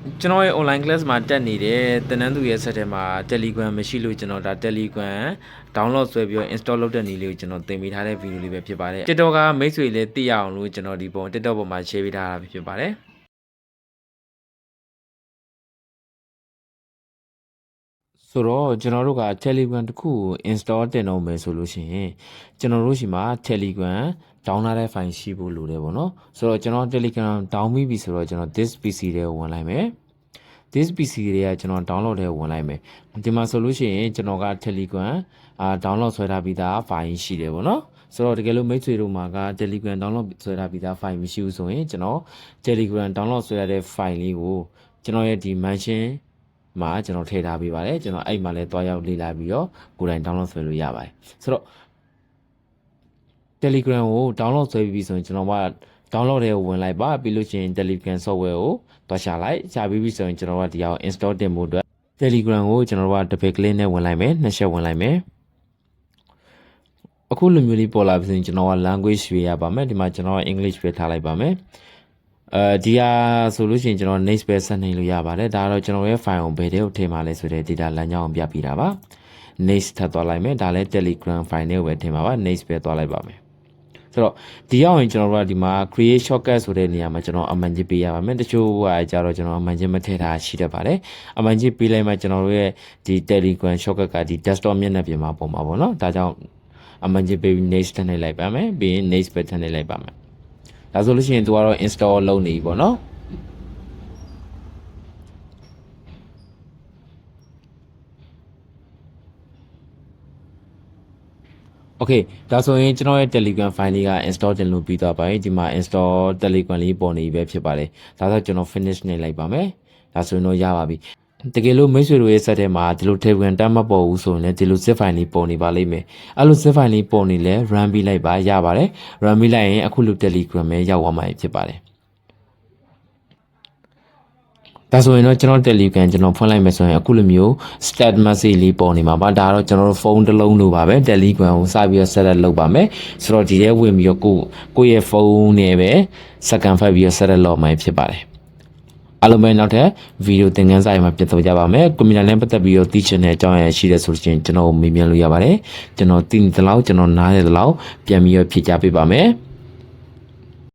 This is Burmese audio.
ကျွန်တော်ရဲ့ online class မှာတက်နေတဲ့သင်တန်းသူရဲ့ဆက်ထဲမှာ Telegram မရှိလို့ကျွန်တော်ဒါ Telegram download ဆွဲပြီးတော့ install လုပ်တဲ့နည်းလေးကိုကျွန်တော်သင်ပေးထားတဲ့ video လေးပဲဖြစ်ပါတယ် TikTok ကမိတ်ဆွေလေးသိရအောင်လို့ကျွန်တော်ဒီပုံ TikTok ပေါ်မှာ share ပေးထားတာဖြစ်ပါတယ်ဆိုတော့ကျွန်တော်တို့က Telegram တစ်ခုကို install တင်တော့မယ်ဆိုလို့ရှိရင်ကျွန်တော်တို့ရှိမှာ Telegram download တဲ့ file ရှိဖို့လိုတယ်ပေါ့နော်ဆိုတော့ကျွန်တော် Telegram down ပြီးပြီဆိုတော့ကျွန်တော် this PC ထဲကိုဝင်လိုက်မယ်this PC တွေကကျွန်တော် download ထဲဝင်လိုက်မယ်ဒီမှာဆိုလို့ရှိရင်ကျွန်တော်က Telegram download ဆွဲထားပြီးသား file ရှိတယ်ပေါ့နော်ဆိုတော့တကယ်လို့မိတ်ဆွေတို့မှာက Telegram download ဆွဲထားပြီးသား file မရှိဘူးဆိုရင်ကျွန်တော် Telegram download ဆွဲရတဲ့ file လေးကိုကျွန်တော်ရဲ့ဒီ mention မှာကျွန်တော်ထည့်ထားပေးပါတယ်ကျွန်တော်အဲ့မှာလည်းတွားရောက်လေ့လာပြီးတော့ကိုယ်တိုင် download ဆွဲလို့ရပါတယ်ဆိုတော့ Telegram ကို download ဆွဲပြီးဆိုရင်ကျွန်တော်က download ထဲကိုဝင်လိုက်ပါပြီးလို့ရှိရင် Telegram software ကိုတွားချလိုက်ချပြီးပြီဆိုရင်ကျွန်တော်ကဒီအောင် install တင်ဖို့အတွက် Telegram ကိုကျွန်တော်ကတစ်ဖက်ကလေးနဲ့ဝင်လိုက်မယ်နှစ်ချက်ဝင်လိုက်မယ်အခုလိုမျိုးလေးပေါ်လာပြီဆိုရင်ကျွန်တော်က language ရွေးရပါမယ်ဒီမှာကျွန်တော်က English ပဲထားလိုက်ပါမယ်ဒီဟာဆိုလို့ရှိရင်ကျွန်တော် next ပဲဆက်နေလို့ရပါတယ်ဒါကတော့ကျွန်တော်ရဲ့ file ကိုဘယ်ထဲကိုထည့်မှာလဲဆိုတဲ့ data လမ်းကြောင်းကိုပြပြတာပါ next ထပ်သွားလိုက်မယ်ဒါလည်း Telegram file နဲ့ပဲထည့်မှာပါ next ပဲသွားလိုက်ပါမယ်ဆိုတော့ဒီရောက်ရင်ကျွန်တော်တို့ကဒီမှာ create shortcut ဆိုတဲ့နေရာမှာကျွန်တော်အမှန်ကြီးပေးရပါမယ်တချို့ကကြတော့ကျွန်တော်အမှန်ကြီးမထည့်ထားရှိတတ်ပါတယ်အမှန်ကြီးပေးလိုက်မှကျွန်တော်တို့ရဲ့ဒီ Telegram shortcut ကဒီ desktop မျက်နှာပြင်မှာပုံမှာပေါ့နော်ဒါကြောင့်အမှန်ကြီးပေး next ထည့်နေလိုက်ပါမယ်ပြီးရင် next ပဲထည့်နေလိုက်ပါမယ်ဒါဆိုလို့ရှိရင်သူကတော့ install လုပ်နေပြီပေါ့နော်โอเคဒါဆိုရင်ကျွန်တော်ရဲ့ Telegram file လေးက install တင်လို့ပြီးသွားပါပြီဒီမှာ install Telegram လေးပေါ်နေပြီပဲဖြစ်ပါတယ်ဒါဆိုကျွန်တော် finish နေလိုက်ပါမယ်ဒါဆိုရင်တော့ရပါပြီတကယ်လို့မိတ်ဆွေတို့ရဲ့ set ထဲမှာဒီလို Telegram တက်မပေါ်ဘူးဆိုရင်လည်းဒီလို zip file လေးပေါ်နေပါလိမ့်မယ်အဲ့လို zip file လေးပေါ်နေလဲ run ပြီးလိုက်ပါရပါတယ် run ပြီးလိုက်ရင်အခုလို Telegram ပဲရောက်သွားမှာဖြစ်ပါတယ်ဒါဆိုရင်တော့ကျွန်တော် Telegram ကျွန်တော်ဖွင့်လိုက်မယ်ဆိုရင်အခုလိုမျိုး stat message လေးပေါ်နေမှာပါဒါတော့ကျွန်တော်တို့ဖုန်းတစ်လုံးလိုပါပဲ Telegram ကိုစပြီးတော့ set up လုပ်ပါမယ်ဆိုတော့ဒီထဲဝင်ပြီးတော့ကိုယ့်ရဲ့ဖုန်းနဲ့ပဲစက္ကန့်ဖတ်ပြီးတော့ set up လုပ်မှဖြစ်ပါတယ်အားလုံးပဲနောက်ထပ်ဗီဒီယိုသင်ခန်းစာတွေမှာပြန်တော့ကြပါမယ်ကွန်ပျူတာနဲ့ပတ်သက်ပြီးတော့သိချင်တဲ့အကြောင်းအရာရှိတဲ့ဆိုရင်ကျွန်တော်မေးမြန်းလို့ရပါတယ်ကျွန်တော်သိတဲ့လောက်ကျွန်တော်နားတဲ့လောက်ပြန်ပြီးတော့ဖြေကြားပေးပါမယ်